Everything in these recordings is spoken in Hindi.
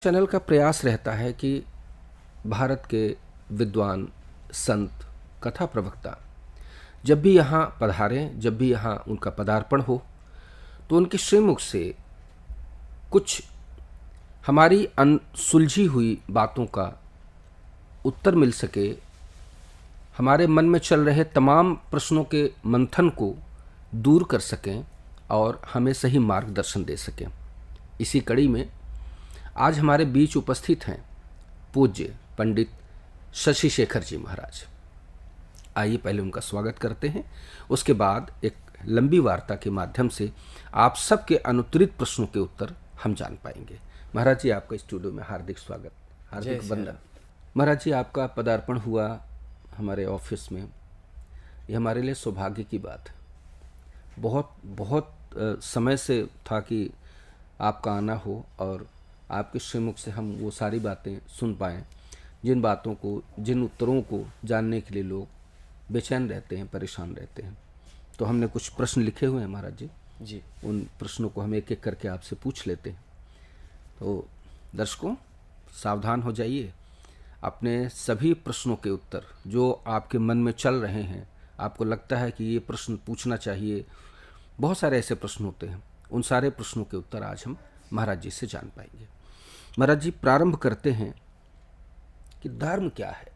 चैनल का प्रयास रहता है कि भारत के विद्वान, संत, कथा प्रवक्ता जब भी यहाँ पधारें, जब भी यहाँ उनका पदार्पण हो, तो उनके श्रीमुख से कुछ हमारी सुलझी हुई बातों का उत्तर मिल सके, हमारे मन में चल रहे तमाम प्रश्नों के मंथन को दूर कर सकें और हमें सही मार्गदर्शन दे सकें। इसी कड़ी में आज हमारे बीच उपस्थित हैं पूज्य पंडित शशि शेखर जी महाराज। आइए पहले उनका स्वागत करते हैं, उसके बाद एक लंबी वार्ता के माध्यम से आप सबके अनुत्तरित प्रश्नों के उत्तर हम जान पाएंगे। महाराज जी, आपका स्टूडियो में हार्दिक स्वागत, हार्दिक वंदन। महाराज जी, आपका पदार्पण हुआ हमारे ऑफिस में, ये हमारे लिए सौभाग्य की बात है। बहुत बहुत समय से था कि आपका आना हो और आपके श्रीमुख से हम वो सारी बातें सुन पाएँ जिन बातों को, जिन उत्तरों को जानने के लिए लोग बेचैन रहते हैं, परेशान रहते हैं। तो हमने कुछ प्रश्न लिखे हुए हैं महाराज जी, उन प्रश्नों को हम एक एक करके आपसे पूछ लेते हैं। तो दर्शकों, सावधान हो जाइए, अपने सभी प्रश्नों के उत्तर जो आपके मन में चल रहे हैं, आपको लगता है कि ये प्रश्न पूछना चाहिए, बहुत सारे ऐसे प्रश्न होते हैं, उन सारे प्रश्नों के उत्तर आज हम महाराज जी से जान पाएंगे। महाराज जी, प्रारंभ करते हैं कि धर्म क्या है?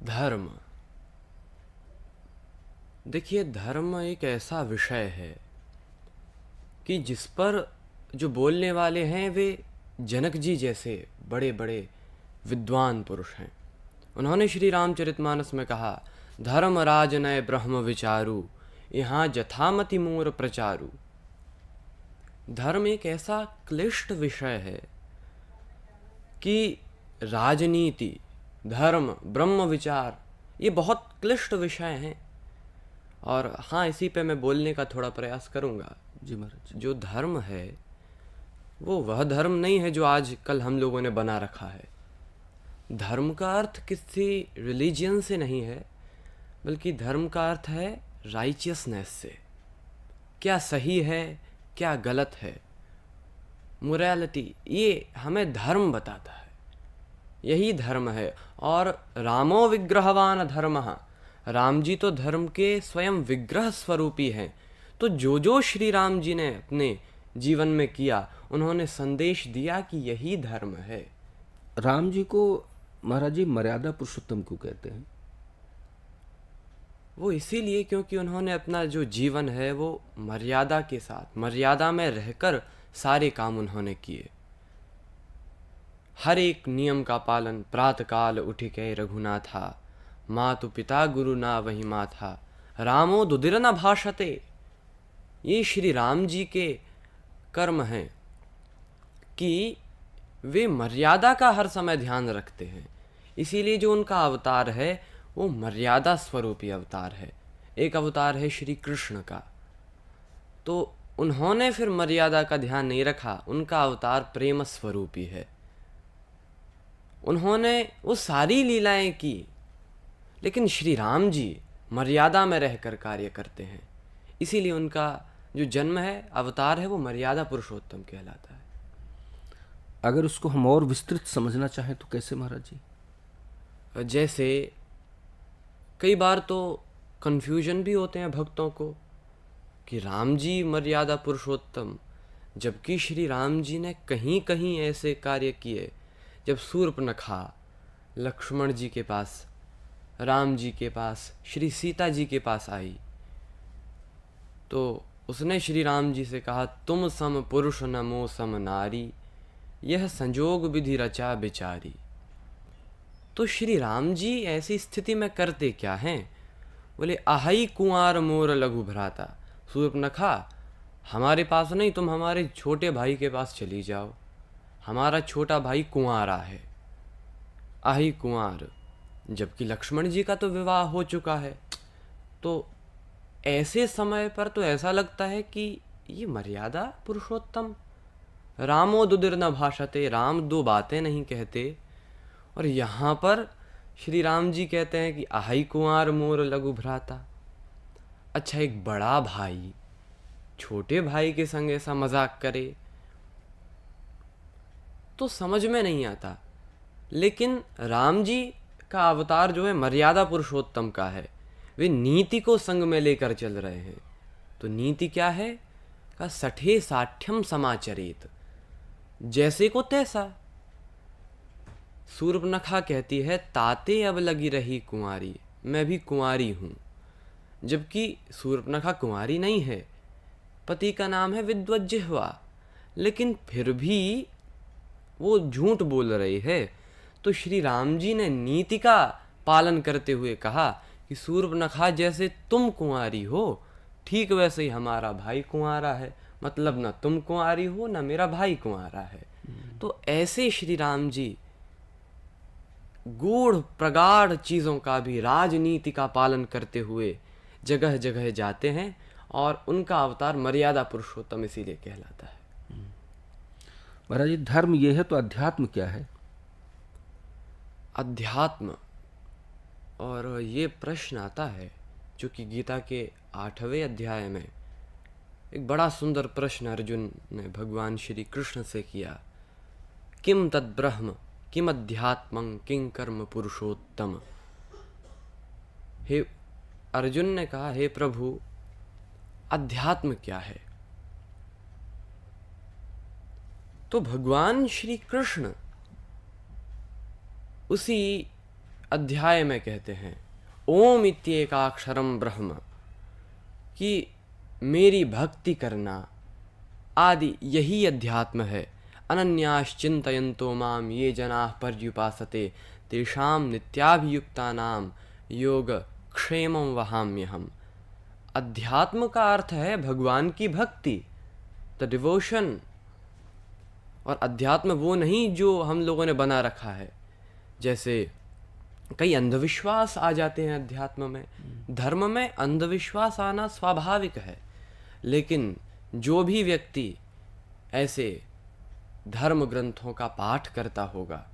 धर्म, देखिए, धर्म एक ऐसा विषय है कि जिस पर जो बोलने वाले हैं वे जनक जी जैसे बड़े बड़े विद्वान पुरुष हैं। उन्होंने श्री रामचरितमानस में कहा, धर्म राजनय ब्रह्म विचारु, यहाँ जथामति मूर प्रचारु। धर्म एक ऐसा क्लिष्ट विषय है कि राजनीति, धर्म, ब्रह्म विचार, ये बहुत क्लिष्ट विषय हैं। और हाँ, इसी पे मैं बोलने का थोड़ा प्रयास करूँगा। जी महाराज। जो धर्म है वो वह धर्म नहीं है जो आज कल हम लोगों ने बना रखा है। धर्म का अर्थ किसी रिलीजियन से नहीं है, बल्कि धर्म का अर्थ है राइचियसनेस से। क्या सही है, क्या गलत है, मोरालिटी, ये हमें धर्म बताता है। यही धर्म है। और रामो विग्रहवान धर्मः, राम जी तो धर्म के स्वयं विग्रह स्वरूपी हैं। तो जो श्री राम जी ने अपने जीवन में किया, उन्होंने संदेश दिया कि यही धर्म है। राम जी को महाराज जी मर्यादा पुरुषोत्तम क्यों कहते हैं? वो इसीलिए क्योंकि उन्होंने अपना जो जीवन है वो मर्यादा के साथ, मर्यादा में रहकर सारे काम उन्होंने किए। हर एक नियम का पालन, प्रातःकाल उठ के रघुनाथा, मातु पिता गुरु ना वही माथा, रामो दुदिर न भाषते। ये श्री राम जी के कर्म हैं कि वे मर्यादा का हर समय ध्यान रखते हैं। इसीलिए जो उनका अवतार है वो मर्यादा स्वरूपी अवतार है। एक अवतार है श्री कृष्ण का, तो उन्होंने फिर मर्यादा का ध्यान नहीं रखा। उनका अवतार प्रेम स्वरूपी है। उन्होंने वो सारी लीलाएं की, लेकिन श्री राम जी मर्यादा में रहकर कार्य करते हैं। इसीलिए उनका जो जन्म है, अवतार है, वो मर्यादा पुरुषोत्तम कहलाता है। अगर उसको हम और विस्तृत समझना चाहें तो कैसे महाराज जी? जैसे कई बार तो कन्फ्यूजन भी होते हैं भक्तों को कि राम जी मर्यादा पुरुषोत्तम, जबकि श्री राम जी ने कहीं कहीं ऐसे कार्य किए। जब शूर्पणखा लक्ष्मण जी के पास, राम जी के पास, श्री सीता जी के पास आई, तो उसने श्री राम जी से कहा, तुम सम पुरुष न मो सम नारी, यह संजोग विधि रचा बिचारी। तो श्री राम जी ऐसी स्थिति में करते क्या हैं? बोले, आहई कुंवार मोर लघु भ्राता। शूर्पणखा, हमारे पास नहीं, तुम हमारे छोटे भाई के पास चली जाओ, हमारा छोटा भाई कुंवारा है। आहई कुंवार, जबकि लक्ष्मण जी का तो विवाह हो चुका है। तो ऐसे समय पर तो ऐसा लगता है कि ये मर्यादा पुरुषोत्तम, रामो दुदिर न भाषते, राम दो बातें नहीं कहते। और यहाँ पर श्री राम जी कहते हैं कि आहई कुंवार मोर लघु भ्राता। अच्छा, एक बड़ा भाई छोटे भाई के संग ऐसा मजाक करे, तो समझ में नहीं आता, लेकिन राम जी का अवतार जो है मर्यादा पुरुषोत्तम का है, वे नीति को संग में लेकर चल रहे हैं। तो नीति क्या है? का सठे साठ्यम समाचरित, जैसे को तैसा। सूर्पनखा कहती है ताते अब लगी रही कुंवारी, मैं भी कुंवारी हूँ, जबकि सूर्पनखा कुंवारी नहीं है, पति का नाम है विद्वज्जिह्वा, लेकिन फिर भी वो झूठ बोल रही है। तो श्री राम जी ने नीति का पालन करते हुए कहा कि सूर्पनखा जैसे तुम कुंवारी हो, ठीक वैसे ही हमारा भाई कुंवारा है, मतलब ना तुम कुंवारी हो ना मेरा भाई कुंवारा है। तो ऐसे श्री राम जी गूढ़ प्रगाढ़ चीज़ों का भी राजनीति का पालन करते हुए जगह जगह जाते हैं, और उनका अवतार मर्यादा पुरुषोत्तम इसीलिए कहलाता है। महाराज जी, धर्म ये है तो अध्यात्म क्या है? अध्यात्म, और ये प्रश्न आता है जो कि गीता के 8वें अध्याय में एक बड़ा सुंदर प्रश्न अर्जुन ने भगवान श्री कृष्ण से किया। किम तद ब्रह्म किम अध्यात्मं किं कर्म पुरुषोत्तम। हे अर्जुन ने कहा, हे प्रभु, अध्यात्म क्या है? तो भगवान श्री कृष्ण उसी अध्याय में कहते हैं ओम इत्येकाक्षरम ब्रह्म, कि मेरी भक्ति करना आदि यही अध्यात्म है। अनन्याश्चिन्तयन्तो माम ये जनाः पर्युपासते तेषां नित्याभियुक्तानां योग क्षेमं वहाम्यहम्। अध्यात्म का अर्थ है भगवान की भक्ति, द डिवोशन। और अध्यात्म वो नहीं जो हम लोगों ने बना रखा है, जैसे कई अंधविश्वास आ जाते हैं अध्यात्म में। धर्म में अंधविश्वास आना स्वाभाविक है, लेकिन जो भी व्यक्ति ऐसे धर्म ग्रंथों का पाठ करता होगा,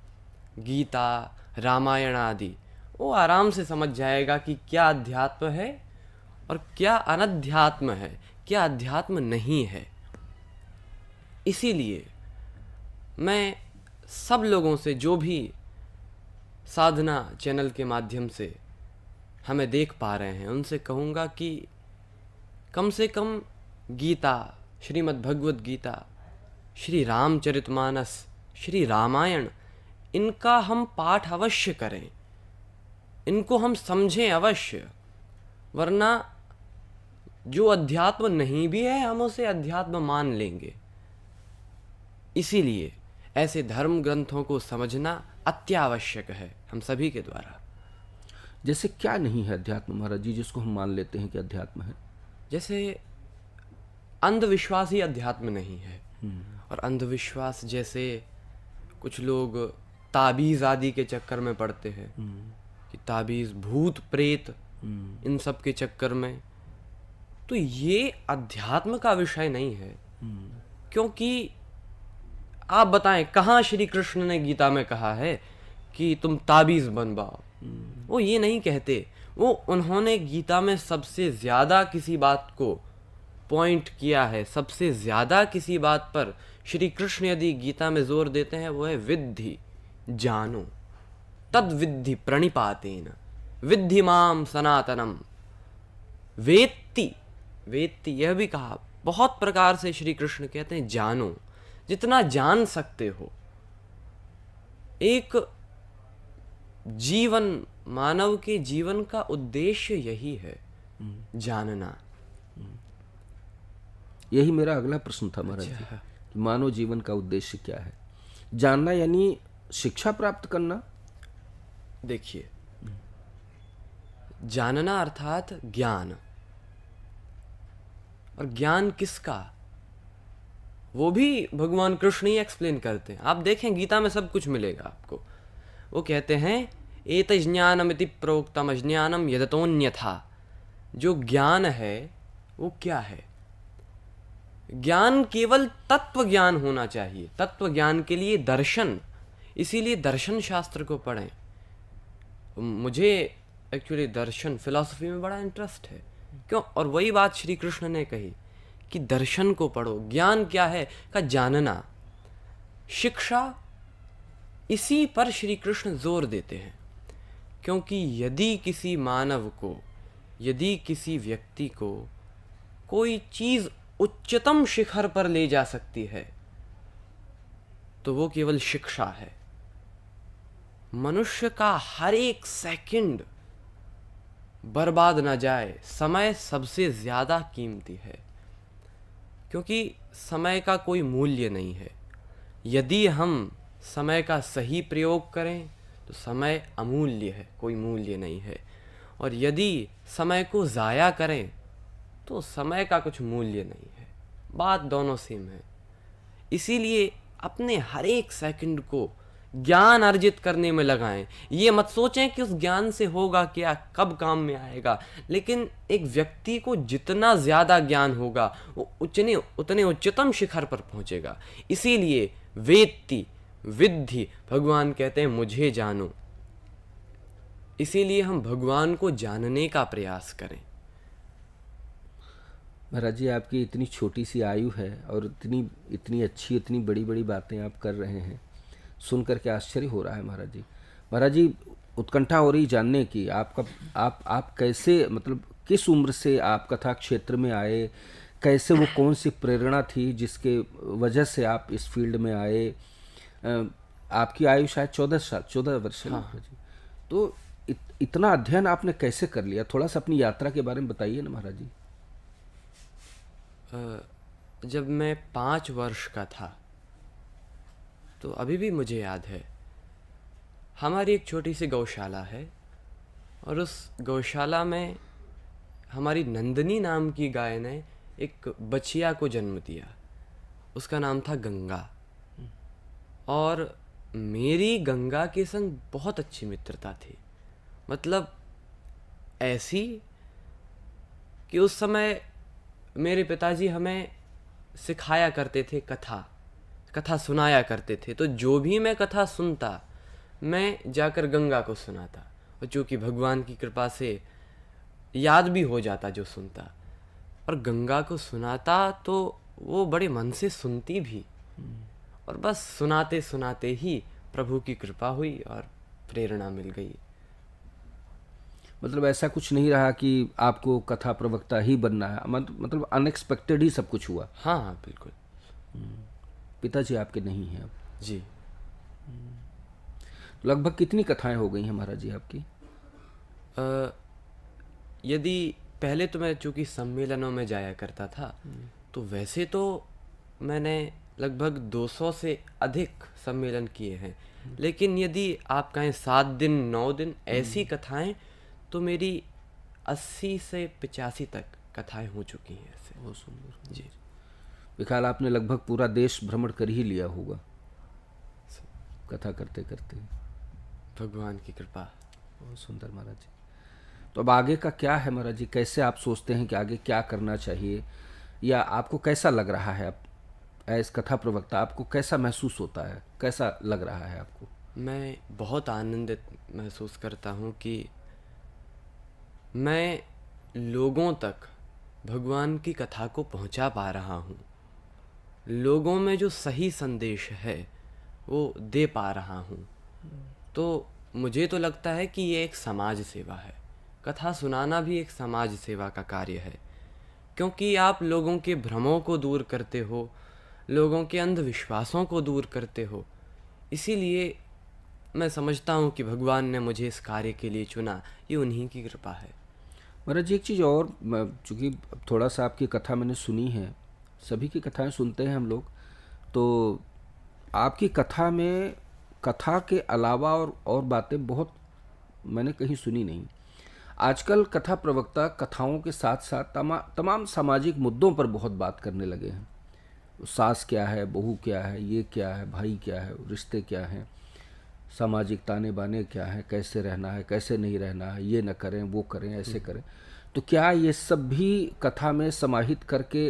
गीता रामायण आदि, वो आराम से समझ जाएगा कि क्या अध्यात्म है और क्या अनध्यात्म है, क्या अध्यात्म नहीं है। इसीलिए मैं सब लोगों से, जो भी साधना चैनल के माध्यम से हमें देख पा रहे हैं, उनसे कहूँगा कि कम से कम गीता, श्रीमद् भगवद गीता, श्री रामचरितमानस, श्री रामायण, इनका हम पाठ अवश्य करें, इनको हम समझें अवश्य। वरना जो अध्यात्म नहीं भी है, हम उसे अध्यात्म मान लेंगे। इसीलिए ऐसे धर्म ग्रंथों को समझना अत्यावश्यक है हम सभी के द्वारा। जैसे क्या नहीं है अध्यात्म महाराज जी, जिसको हम मान लेते हैं कि अध्यात्म है? जैसे अंधविश्वास ही अध्यात्म नहीं है। और अंधविश्वास जैसे कुछ लोग ताबीज़ आदि के चक्कर में पड़ते हैं, कि ताबीज़, भूत प्रेत, इन सब के चक्कर में, तो ये अध्यात्म का विषय नहीं है। क्योंकि आप बताएं कहाँ श्री कृष्ण ने गीता में कहा है कि तुम ताबीज़ बनवाओ? वो ये नहीं कहते। वो उन्होंने गीता में सबसे ज़्यादा किसी बात को पॉइंट किया है, सबसे ज़्यादा किसी बात पर श्री कृष्ण यदि गीता में जोर देते हैं, वो है विद्धि जानो, तद विद्धि प्रणिपातेन, विद्धि माम सनातनम, वेत्ति। वेत्ति यह भी कहा, बहुत प्रकार से श्री कृष्ण कहते हैं जानो, जितना जान सकते हो। एक जीवन, मानव के जीवन का उद्देश्य यही है, जानना। यही मेरा अगला प्रश्न था महाराज जी, कि मानव जीवन का उद्देश्य क्या है? जानना यानी शिक्षा प्राप्त करना? देखिए, जानना अर्थात ज्ञान। और ज्ञान किसका, वो भी भगवान कृष्ण ही एक्सप्लेन करते हैं। आप देखें गीता में सब कुछ मिलेगा आपको। वो कहते हैं एतज्ज्ञानमिति प्रोक्तम अज्ञानम यदतोऽन्यथा। जो ज्ञान है वो क्या है? ज्ञान केवल तत्व ज्ञान होना चाहिए। तत्व ज्ञान के लिए दर्शन, इसीलिए दर्शन शास्त्र को पढ़ें। मुझे एक्चुअली दर्शन, फिलॉसफी में बड़ा इंटरेस्ट है। क्यों? और वही बात श्री कृष्ण ने कही कि दर्शन को पढ़ो। ज्ञान क्या है? का जानना। शिक्षा इसी पर श्री कृष्ण जोर देते हैं, क्योंकि यदि किसी मानव को, यदि किसी व्यक्ति को कोई चीज उच्चतम शिखर पर ले जा सकती है तो वो केवल शिक्षा है। मनुष्य का हर एक सेकंड बर्बाद ना जाए, समय सबसे ज्यादा कीमती है, क्योंकि समय का कोई मूल्य नहीं है। यदि हम समय का सही प्रयोग करें तो समय अमूल्य है, कोई मूल्य नहीं है, और यदि समय को ज़ाया करें तो समय का कुछ मूल्य नहीं है। बात दोनों सेम है। इसीलिए अपने हर एक सेकंड को ज्ञान अर्जित करने में लगाएं। ये मत सोचें कि उस ज्ञान से होगा क्या, कब काम में आएगा, लेकिन एक व्यक्ति को जितना ज़्यादा ज्ञान होगा वो उतने उच्चतम शिखर पर पहुंचेगा। इसीलिए वेत्ति विद्धि, भगवान कहते हैं मुझे जानो। इसीलिए हम भगवान को जानने का प्रयास करें। महाराज जी, आपकी इतनी छोटी सी आयु है और इतनी इतनी अच्छी, इतनी बड़ी बड़ी बातें आप कर रहे हैं, सुन करके आश्चर्य हो रहा है महाराज जी। महाराज जी, उत्कंठा हो रही जानने की, आपका आप कैसे, मतलब किस उम्र से आप कथा क्षेत्र में आए, कैसे, वो कौन सी प्रेरणा थी जिसके वजह से आप इस फील्ड में आए? आपकी आयु शायद 14 वर्ष है महाराज जी। तो इतना अध्ययन आपने कैसे कर लिया? थोड़ा सा अपनी यात्रा के बारे में बताइए ना महाराज जी। जब मैं 5 वर्ष का था, तो अभी भी मुझे याद है, हमारी एक छोटी सी गौशाला है और उस गौशाला में हमारी नंदनी नाम की गाय ने एक बछिया को जन्म दिया। उसका नाम था गंगा, और मेरी गंगा के संग बहुत अच्छी मित्रता थी। मतलब ऐसी कि उस समय मेरे पिताजी हमें सिखाया करते थे, कथा सुनाया करते थे। तो जो भी मैं कथा सुनता, मैं जाकर गंगा को सुनाता, और चूँकि भगवान की कृपा से याद भी हो जाता जो सुनता, और गंगा को सुनाता तो वो बड़े मन से सुनती भी। और बस सुनाते सुनाते ही प्रभु की कृपा हुई और प्रेरणा मिल गई। मतलब ऐसा कुछ नहीं रहा कि आपको कथा प्रवक्ता ही बनना है, मतलब अनएक्सपेक्टेड ही सब कुछ हुआ? हाँ हाँ, बिल्कुल। पिताजी आपके नहीं हैं अब? जी। लगभग कितनी कथाएं हो गई हैं महाराज जी आपकी? यदि पहले तो मैं चूँकि सम्मेलनों में जाया करता था, तो वैसे तो मैंने लगभग 200 से अधिक सम्मेलन किए हैं। लेकिन यदि आप कहें 7 दिन 9 दिन ऐसी कथाएं, तो मेरी 80 से 85 तक कथाएं हो चुकी हैं ऐसे। बहुत सुंदर जी। विकाल, आपने लगभग पूरा देश भ्रमण कर ही लिया होगा कथा करते करते। भगवान की कृपा। बहुत सुंदर महाराज जी। तो अब आगे का क्या है महाराज जी? कैसे आप सोचते हैं कि आगे क्या करना चाहिए, या आपको कैसा लग रहा है? आप एज कथा प्रवक्ता आपको कैसा महसूस होता है, कैसा लग रहा है आपको? मैं बहुत आनंदित महसूस करता हूँ कि मैं लोगों तक भगवान की कथा को पहुँचा पा रहा हूँ। लोगों में जो सही संदेश है वो दे पा रहा हूँ। तो मुझे तो लगता है कि ये एक समाज सेवा है। कथा सुनाना भी एक समाज सेवा का कार्य है, क्योंकि आप लोगों के भ्रमों को दूर करते हो, लोगों के अंधविश्वासों को दूर करते हो। इसीलिए मैं समझता हूँ कि भगवान ने मुझे इस कार्य के लिए चुना, ये उन्हीं की कृपा है। महाराज जी, एक चीज़ और, चूँकि थोड़ा सा आपकी कथा मैंने सुनी है, सभी की कथाएं सुनते हैं हम लोग, तो आपकी कथा में कथा के अलावा और बातें बहुत मैंने कहीं सुनी नहीं। आजकल कथा प्रवक्ता कथाओं के साथ साथ तमाम सामाजिक मुद्दों पर बहुत बात करने लगे हैं। सास क्या है, बहू क्या है, ये क्या है, भाई क्या है, रिश्ते क्या हैं, सामाजिक ताने बाने क्या है, कैसे रहना है, कैसे नहीं रहना है, ये न करें, वो करें, ऐसे करें। तो क्या ये सब भी कथा में समाहित करके,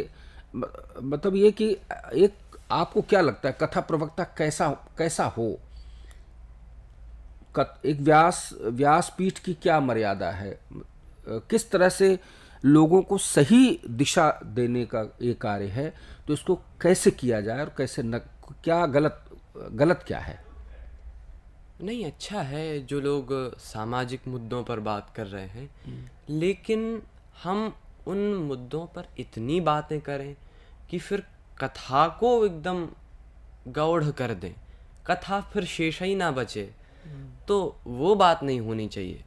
मतलब ये कि एक, आपको क्या लगता है कथा प्रवक्ता कैसा हो? एक व्यासपीठ की क्या मर्यादा है? किस तरह से लोगों को सही दिशा देने का ये कार्य है, तो इसको कैसे किया जाए और कैसे न, क्या गलत क्या है? नहीं, अच्छा है जो लोग सामाजिक मुद्दों पर बात कर रहे हैं, लेकिन हम उन मुद्दों पर इतनी बातें करें कि फिर कथा को एकदम गौड़ कर दें, कथा फिर शेष ही ना बचे, तो वो बात नहीं होनी चाहिए।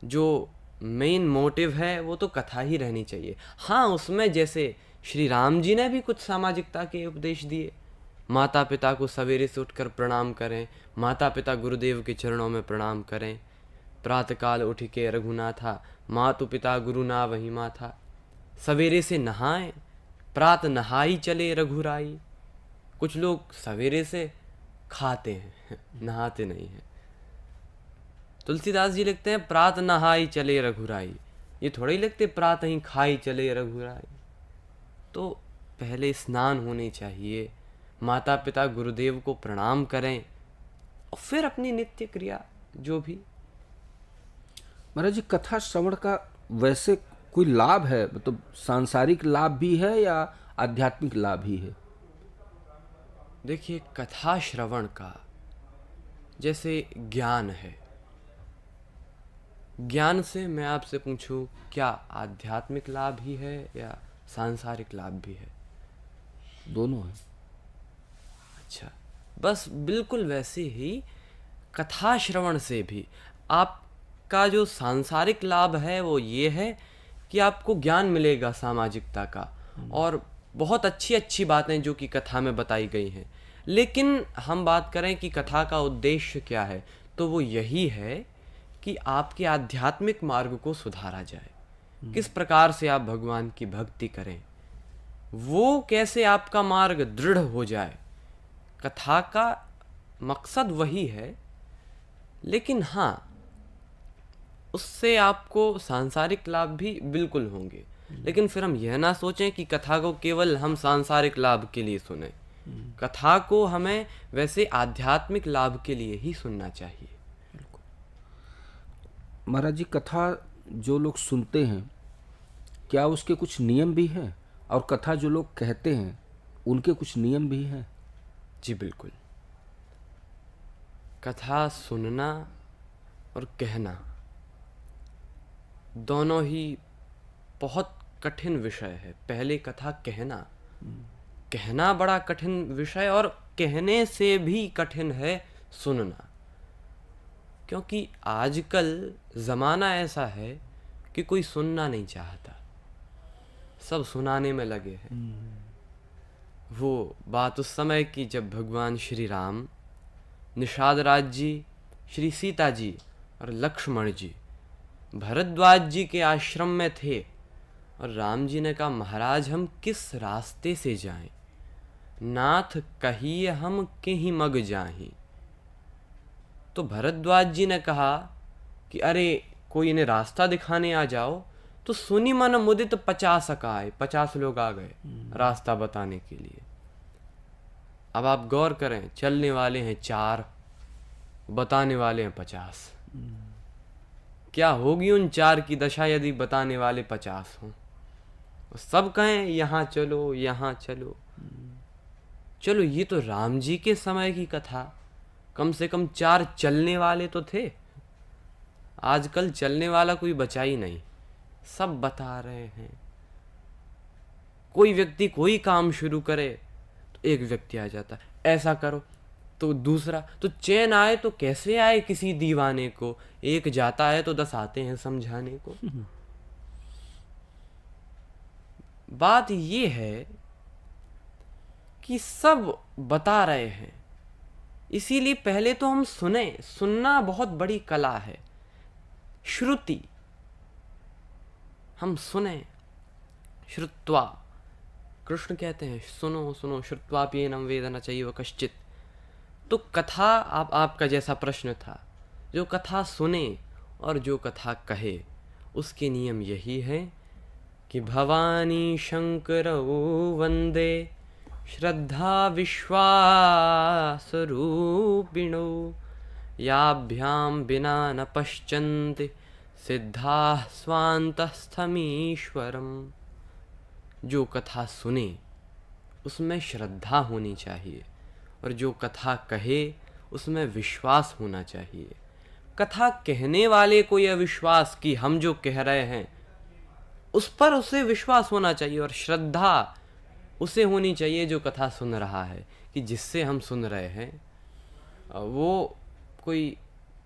जो मेन मोटिव है वो तो कथा ही रहनी चाहिए। हाँ, उसमें जैसे श्री राम जी ने भी कुछ सामाजिकता के उपदेश दिए, माता पिता को सवेरे से उठकर प्रणाम करें, माता पिता गुरुदेव के चरणों में प्रणाम करें, प्रातःकाल उठ के रघुनाथा मातु पिता गुरु ना वही माथा, सवेरे से नहाएं, प्रात नहाई चले रघुराई। कुछ लोग सवेरे से खाते हैं नहाते नहीं हैं। तुलसीदास जी लिखते हैं प्रात नहाई चले रघुराई, ये थोड़ा ही लिखते प्रात ही खाई चले रघुराई। तो पहले स्नान होने चाहिए, माता पिता गुरुदेव को प्रणाम करें और फिर अपनी नित्य क्रिया जो भी। महाराज जी, कथा श्रवण का वैसे कोई लाभ है, मतलब सांसारिक लाभ भी है या आध्यात्मिक लाभ ही है? देखिए, कथा श्रवण का जैसे ज्ञान है, ज्ञान से मैं आपसे पूछूं क्या आध्यात्मिक लाभ ही है या सांसारिक लाभ भी है? दोनों है। अच्छा, बस बिल्कुल वैसे ही कथा श्रवण से भी आपका जो सांसारिक लाभ है वो ये है कि आपको ज्ञान मिलेगा सामाजिकता का, और बहुत अच्छी अच्छी बातें जो कि कथा में बताई गई हैं। लेकिन हम बात करें कि कथा का उद्देश्य क्या है, तो वो यही है कि आपके आध्यात्मिक मार्ग को सुधारा जाए, किस प्रकार से आप भगवान की भक्ति करें, वो कैसे आपका मार्ग दृढ़ हो जाए। कथा का मकसद वही है, लेकिन हाँ, उससे आपको सांसारिक लाभ भी बिल्कुल होंगे। लेकिन फिर हम यह ना सोचें कि कथा को केवल हम सांसारिक लाभ के लिए सुने, कथा को हमें वैसे आध्यात्मिक लाभ के लिए ही सुनना चाहिए। महाराज जी, कथा जो लोग सुनते हैं क्या उसके कुछ नियम भी हैं, और कथा जो लोग कहते हैं उनके कुछ नियम भी हैं? जी बिल्कुल। कथा सुनना और कहना दोनों ही बहुत कठिन विषय है। पहले कथा कहना बड़ा कठिन विषय, और कहने से भी कठिन है सुनना, क्योंकि आजकल ज़माना ऐसा है कि कोई सुनना नहीं चाहता, सब सुनाने में लगे हैं। वो बात उस समय की जब भगवान श्री राम, निषाद राज जी, श्री सीता जी और लक्ष्मण जी भरद्वाज जी के आश्रम में थे, और राम जी ने कहा महाराज हम किस रास्ते से जाएं, नाथ कहिए हम कहीं मग जाहीं। तो भरद्वाज जी ने कहा कि अरे कोई इन्हें रास्ता दिखाने आ जाओ। तो सुनी मन मुदित 50 आए, 50 लोग आ गए रास्ता बताने के लिए। अब आप गौर करें, चलने वाले हैं 4, बताने वाले हैं 50। क्या होगी उन 4 की दशा यदि बताने वाले 50 हों? सब कहें यहाँ चलो यहाँ चलो। चलो ये तो राम जी के समय की कथा, कम से कम 4 चलने वाले तो थे। आजकल चलने वाला कोई बचा ही नहीं, सब बता रहे हैं। कोई व्यक्ति कोई काम शुरू करे तो एक व्यक्ति आ जाता, ऐसा करो, तो दूसरा। तो चैन आए तो कैसे आए किसी दीवाने को, एक जाता है तो 10 आते हैं समझाने को। बात ये है कि सब बता रहे हैं, इसीलिए पहले तो हम सुनना बहुत बड़ी कला है। श्रुति, हम सुने, श्रुत्वा, कृष्ण कहते हैं सुनो सुनो श्रुत्वाप्येनं वेद न चैव कश्चित्। तो कथा, आपका जैसा प्रश्न था, जो कथा सुने और जो कथा कहे, उसके नियम यही है कि भवानी शंकरौ वंदे श्रद्धा विश्वास रूपिणौ याभ्याम बिना न पश्यन्ति सिद्धाः स्वान्तस्थमीश्वरम्। जो कथा सुने उसमें श्रद्धा होनी चाहिए, और जो कथा कहे उसमें विश्वास होना चाहिए। कथा कहने वाले को यह विश्वास कि हम जो कह रहे हैं उस पर उसे विश्वास होना चाहिए, और श्रद्धा उसे होनी चाहिए जो कथा सुन रहा है, कि जिससे हम सुन रहे हैं वो कोई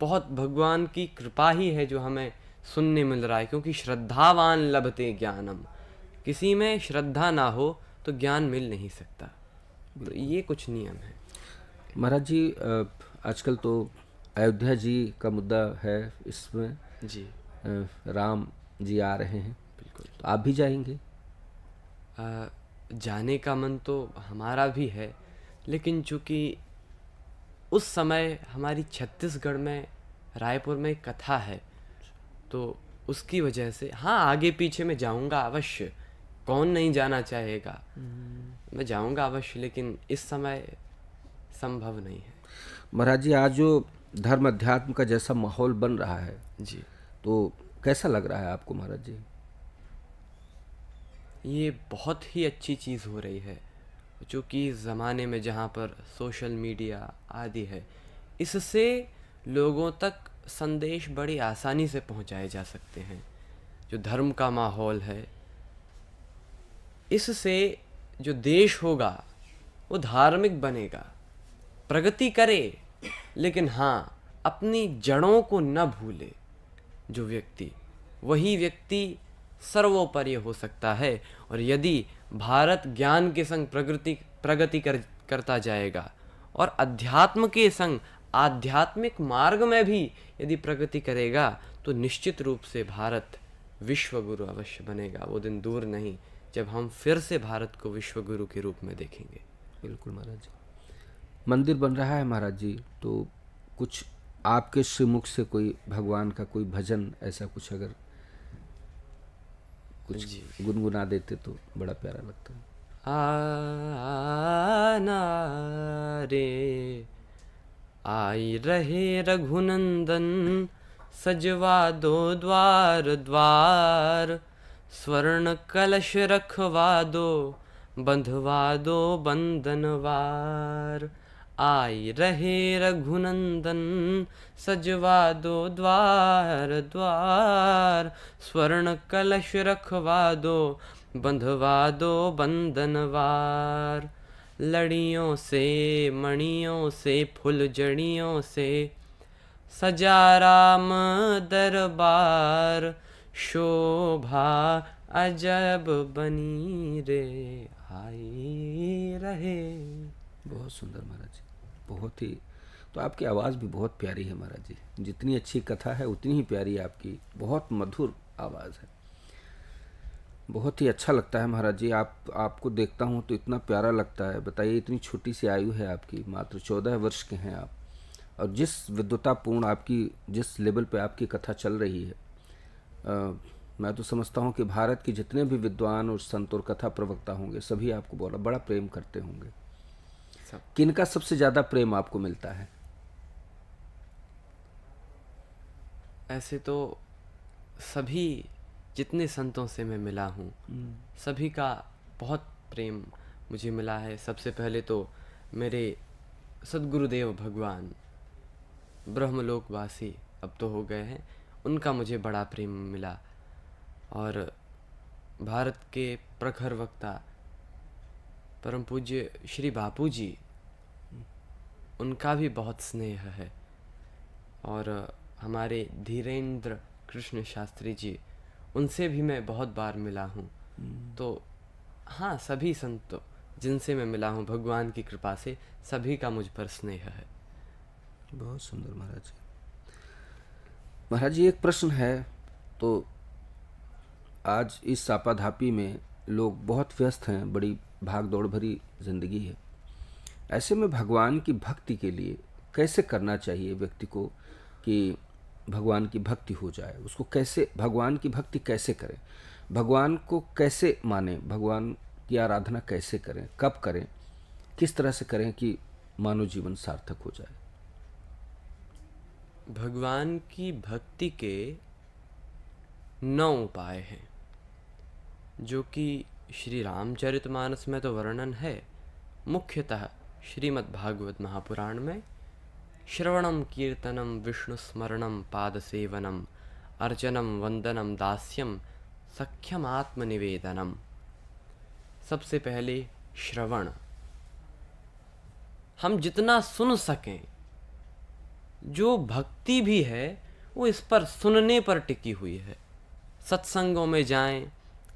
बहुत भगवान की कृपा ही है जो हमें सुनने मिल रहा है, क्योंकि श्रद्धावान लभते ज्ञानम। किसी में श्रद्धा ना हो तो ज्ञान मिल नहीं सकता। तो ये कुछ नियम है। महाराज जी, आजकल तो अयोध्या जी का मुद्दा है इसमें। जी राम जी आ रहे हैं, बिल्कुल। तो आप भी जाएंगे? जाने का मन तो हमारा भी है, लेकिन चूंकि उस समय हमारी छत्तीसगढ़ में रायपुर में एक कथा है, तो उसकी वजह से हाँ, आगे पीछे मैं जाऊंगा अवश्य। कौन नहीं जाना चाहेगा, मैं जाऊंगा अवश्य, लेकिन इस समय संभव नहीं है। महाराज जी, आज जो धर्म अध्यात्म का जैसा माहौल बन रहा है, जी, तो कैसा लग रहा है आपको महाराज जी? ये बहुत ही अच्छी चीज़ हो रही है, चूँकि ज़माने में जहाँ पर सोशल मीडिया आदि है, इससे लोगों तक संदेश बड़ी आसानी से पहुँचाए जा सकते हैं। जो धर्म का माहौल है, इससे जो देश होगा वो धार्मिक बनेगा, प्रगति करे, लेकिन हाँ, अपनी जड़ों को न भूले जो व्यक्ति, वही व्यक्ति सर्वोपरि हो सकता है। और यदि भारत ज्ञान के संग प्रगति करता जाएगा और अध्यात्म के संग आध्यात्मिक मार्ग में भी यदि प्रगति करेगा, तो निश्चित रूप से भारत विश्व गुरु अवश्य बनेगा। वो दिन दूर नहीं जब हम फिर से भारत को विश्व गुरु के रूप में देखेंगे। बिल्कुल महाराज जी। मंदिर बन रहा है महाराज जी, तो कुछ आपके श्रीमुख से कोई भगवान का कोई भजन ऐसा कुछ अगर कुछ गुनगुना देते तो बड़ा प्यारा लगता है। आना रे आई रहे रघुनंदन, सजवा दो द्वार द्वार, स्वर्ण कलश रखवा दो, बंधवा दो बंधनवार। आई रहे रघुनंदन, सजवा दो द्वार द्वार, स्वर्ण कलश रखवा दो, बंधवा दो बंधनवार। लड़ियों से मणियों से फुलझड़ियों से सजा राम दरबार, शोभा अजब बनी रे आई रहे। बहुत सुंदर महाराज जी, बहुत ही। तो आपकी आवाज़ भी बहुत प्यारी है महाराज जी। जितनी अच्छी कथा है उतनी ही प्यारी आपकी बहुत मधुर आवाज़ है। बहुत ही अच्छा लगता है महाराज जी। आपको देखता हूँ तो इतना प्यारा लगता है। बताइए, इतनी छोटी सी आयु है आपकी, मात्र 14 वर्ष के हैं आप, और जिस विद्वतापूर्ण आपकी, जिस लेवल पे आपकी कथा चल रही है, मैं तो समझता हूँ कि भारत के जितने भी विद्वान और संत और कथा प्रवक्ता होंगे सभी आपको बड़ा प्रेम करते होंगे। किनका सबसे ज़्यादा प्रेम आपको मिलता है? ऐसे तो सभी जितने संतों से मैं मिला हूँ, सभी का बहुत प्रेम मुझे मिला है। सबसे पहले तो मेरे सद्गुरुदेव भगवान ब्रह्मलोकवासी अब तो हो गए हैं, उनका मुझे बड़ा प्रेम मिला। और भारत के प्रखर वक्ता परम पूज्य श्री बापू जी, उनका भी बहुत स्नेह है। और हमारे धीरेन्द्र कृष्ण शास्त्री जी, उनसे भी मैं बहुत बार मिला हूँ। तो हाँ, सभी संतों जिनसे मैं मिला हूँ भगवान की कृपा से, सभी का मुझ पर स्नेह है। बहुत सुंदर महाराज जी। महाराज जी, एक प्रश्न है। तो आज इस सापाधापी में लोग बहुत व्यस्त हैं, बड़ी भाग दौड़ भरी जिंदगी है। ऐसे में भगवान की भक्ति के लिए कैसे करना चाहिए व्यक्ति को कि भगवान की भक्ति हो जाए? उसको कैसे, भगवान की भक्ति कैसे करें, भगवान को कैसे माने, भगवान की आराधना कैसे करें, कब करें, किस तरह से करें कि मानव जीवन सार्थक हो जाए? भगवान की भक्ति के 9 उपाय हैं, जो कि श्री रामचरितमानस में तो वर्णन है, मुख्यतः श्रीमद् भागवत महापुराण में श्रवणम कीर्तनम विष्णुस्मरणम पादसेवनम अर्चनम वंदनम दास्यम सख्यम आत्मनिवेदनम। सबसे पहले श्रवण। हम जितना सुन सकें, जो भक्ति भी है वो इस पर सुनने पर टिकी हुई है। सत्संगों में जाएं,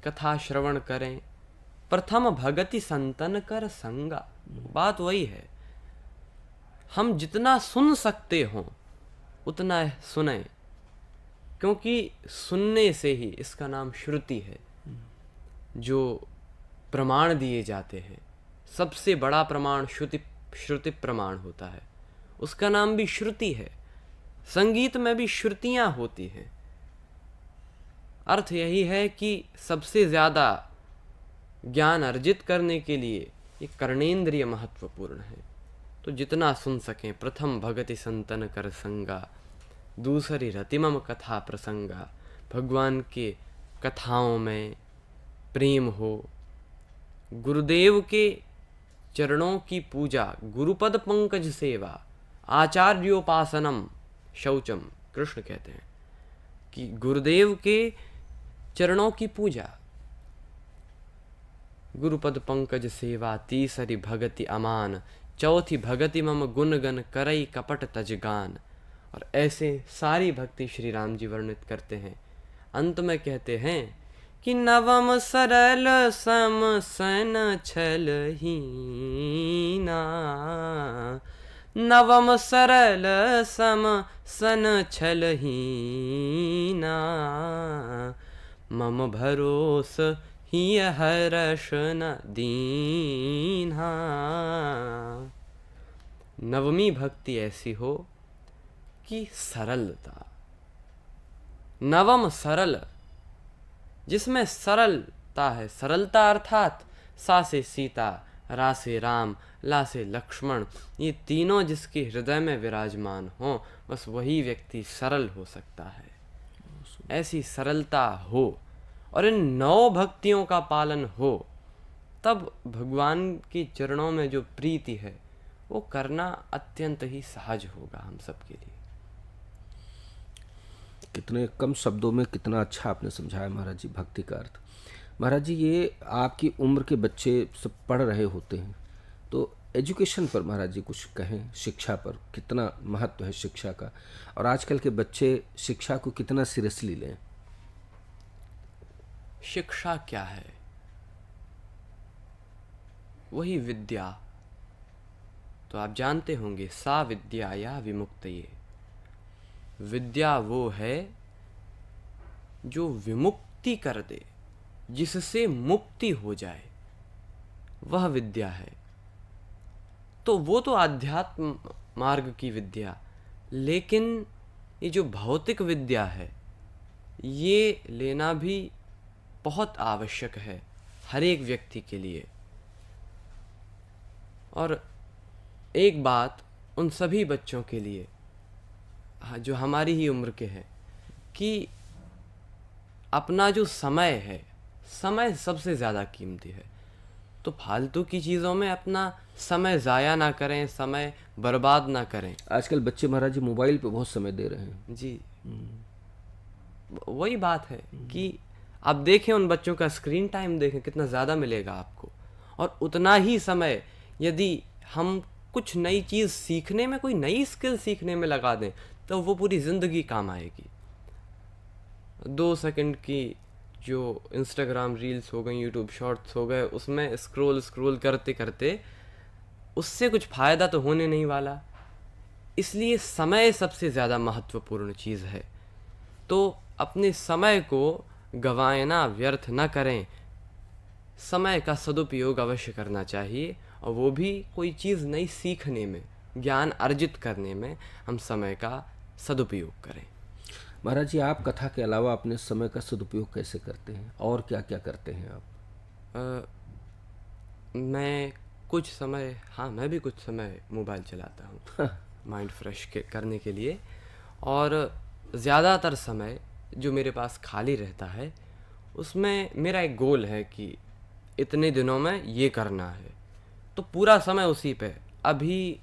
कथा श्रवण करें। प्रथम भगति संतन कर संगा। बात वही है, हम जितना सुन सकते हो उतना सुने, क्योंकि सुनने से ही, इसका नाम श्रुति है, जो प्रमाण दिए जाते हैं। सबसे बड़ा प्रमाण श्रुति प्रमाण होता है, उसका नाम भी श्रुति है। संगीत में भी श्रुतियां होती हैं। अर्थ यही है कि सबसे ज़्यादा ज्ञान अर्जित करने के लिए ये कर्णेंद्रिय महत्वपूर्ण है। तो जितना सुन सकें। प्रथम भगति संतन कर संगा, दूसरी रतिमम कथा प्रसंगा। भगवान के कथाओं में प्रेम हो, गुरुदेव के चरणों की पूजा, गुरुपद पंकज सेवा, आचार्योपासनम शौचम। कृष्ण कहते हैं कि गुरुदेव के चरणों की पूजा, गुरुपद पंकज सेवा, तीसरी भगति अमान, चौथी भगति मम गुणगन करई कपट तजगान। और ऐसे सारी भक्ति श्री राम जी वर्णित करते हैं। अंत में कहते हैं कि नवम सरल सम सन छल हीना, नवम सरल सम सन छल हीना, मम भरोस ही हर्ष न दीन्हा। नवमी भक्ति ऐसी हो कि सरलता, नवम सरल, जिसमें सरलता है। सरलता अर्थात सा से सीता, रा से राम, ला से लक्ष्मण, ये तीनों जिसके हृदय में विराजमान हो, बस वही व्यक्ति सरल हो सकता है। ऐसी सरलता हो और इन 9 भक्तियों का पालन हो, तब भगवान के चरणों में जो प्रीति है वो करना अत्यंत ही सहज होगा हम सबके लिए। कितने कम शब्दों में कितना अच्छा आपने समझाया महाराज जी भक्ति का अर्थ। महाराज जी, ये आपकी उम्र के बच्चे सब पढ़ रहे होते हैं, तो एजुकेशन पर महाराज जी कुछ कहें, शिक्षा पर कितना महत्व है शिक्षा का, और आजकल के बच्चे शिक्षा को कितना सीरियसली लें। शिक्षा क्या है? वही विद्या। तो आप जानते होंगे, सा विद्या या विमुक्तये। विद्या वो है जो विमुक्ति कर दे, जिससे मुक्ति हो जाए, वह विद्या है। तो वो तो आध्यात्म मार्ग की विद्या, लेकिन ये जो भौतिक विद्या है, ये लेना भी बहुत आवश्यक है हर एक व्यक्ति के लिए। और एक बात उन सभी बच्चों के लिए जो हमारी ही उम्र के हैं, कि अपना जो समय है, समय सबसे ज़्यादा कीमती है। तो फालतू की चीज़ों में अपना समय ज़ाया ना करें, समय बर्बाद ना करें। आजकल बच्चे महाराज जी मोबाइल पे बहुत समय दे रहे हैं। जी, वही बात है कि आप देखें उन बच्चों का स्क्रीन टाइम देखें, कितना ज़्यादा मिलेगा आपको। और उतना ही समय यदि हम कुछ नई चीज़ सीखने में, कोई नई स्किल सीखने में लगा दें, तो वो पूरी ज़िंदगी काम आएगी। 2 सेकंड की जो इंस्टाग्राम रील्स हो गई, यूट्यूब शॉर्ट्स हो गए, उसमें स्क्रॉल करते करते उससे कुछ फ़ायदा तो होने नहीं वाला। इसलिए समय सबसे ज़्यादा महत्वपूर्ण चीज़ है। तो अपने समय को गंवाएं ना, व्यर्थ ना करें। समय का सदुपयोग अवश्य करना चाहिए, और वो भी कोई चीज़ नई सीखने में, ज्ञान अर्जित करने में हम समय का सदुपयोग करें। महाराज जी, आप कथा के अलावा अपने समय का सदुपयोग कैसे करते हैं, और क्या क्या करते हैं आप? मैं भी कुछ समय मोबाइल चलाता हूँ माइंड फ्रेश करने के लिए। और ज़्यादातर समय जो मेरे पास खाली रहता है, उसमें मेरा एक गोल है कि इतने दिनों में ये करना है, तो पूरा समय उसी पे। अभी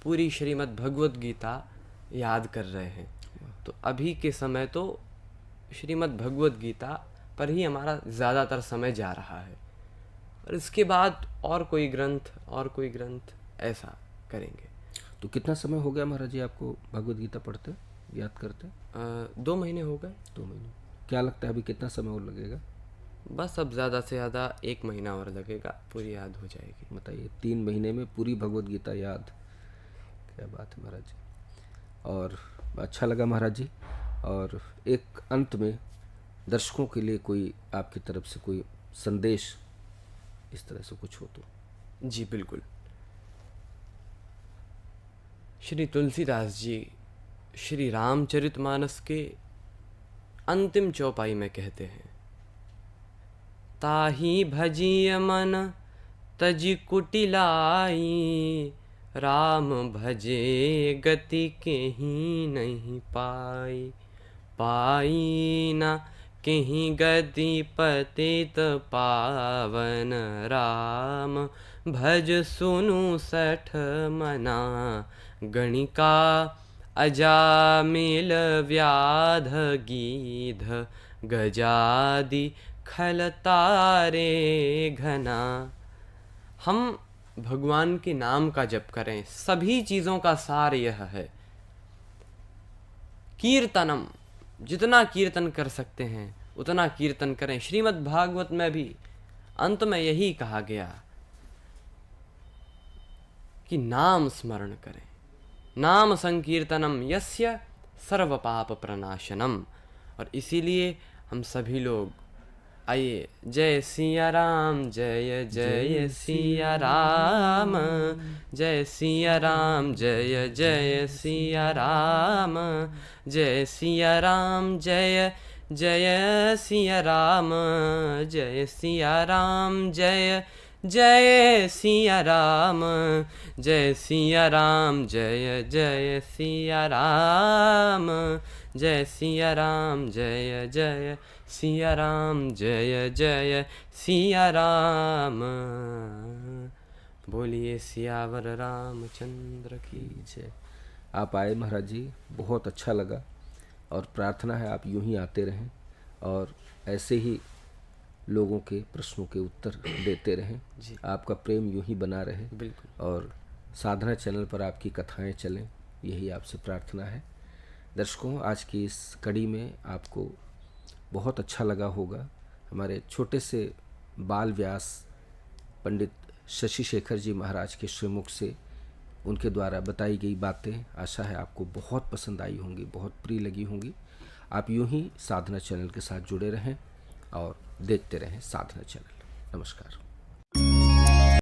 पूरी श्रीमद् भगवत गीता याद कर रहे हैं। तो अभी के समय तो श्रीमद् भगवत गीता पर ही हमारा ज़्यादातर समय जा रहा है, और इसके बाद और कोई ग्रंथ ऐसा करेंगे। तो कितना समय हो गया महाराज जी आपको भगवद गीता पढ़ते, याद करते? 2 महीने हो गए। 2 महीने। क्या लगता है अभी कितना समय और लगेगा? बस अब ज़्यादा से ज़्यादा 1 महीना और लगेगा, पूरी याद हो जाएगी। बताइए, 3 महीने में पूरी भगवद गीता याद, क्या बात है महाराज जी। और अच्छा लगा महाराज जी। और एक अंत में दर्शकों के लिए कोई आपकी तरफ से कोई संदेश इस तरह से कुछ हो तो? जी बिल्कुल। श्री तुलसीदास जी श्री रामचरितमानस के अंतिम चौपाई में कहते हैं, ताहि भजिय मन तजि कुटिलाई, राम भजे गति केहि नहीं पाई, पाई न केहि गति पतित पावन, राम भज सुनु सठ मना, गणिका अजामिल व्याध गीध, गजादि खलतारे घना। हम भगवान के नाम का जप करें, सभी चीज़ों का सार यह है। कीर्तनम, जितना कीर्तन कर सकते हैं उतना कीर्तन करें। श्रीमद् भागवत में भी अंत में यही कहा गया कि नाम स्मरण करें, नाम संकीर्तनम यस्य सर्व पाप प्रनाशनम। और इसीलिए हम सभी लोग आइए, जय सिया राम, जय जय सिया राम, जय सिया राम, जय जय सिया राम, जय सिया राम, जय जय सिया राम, जय सिया राम, जय जय सिया राम, जय सिया राम, जय जय सिया राम, जय सिया राम, जय जय सिया राम, जय जय सिया राम। बोलिए सियावर रामचंद्र की जय। आप आए महाराज जी, बहुत अच्छा लगा, और प्रार्थना है आप यूं ही आते रहें और ऐसे ही लोगों के प्रश्नों के उत्तर देते रहें। आपका प्रेम यूं ही बना रहे। बिल्कुल। और साधना चैनल पर आपकी कथाएं चलें, यही आपसे प्रार्थना है। दर्शकों, आज की इस कड़ी में आपको बहुत अच्छा लगा होगा। हमारे छोटे से बाल व्यास पंडित शशि शेखर जी महाराज के श्रीमुख से उनके द्वारा बताई गई बातें आशा है आपको बहुत पसंद आई होंगी, बहुत प्रिय लगी होंगी। आप यूं ही साधना चैनल के साथ जुड़े रहें और देखते रहें साधना चैनल। नमस्कार।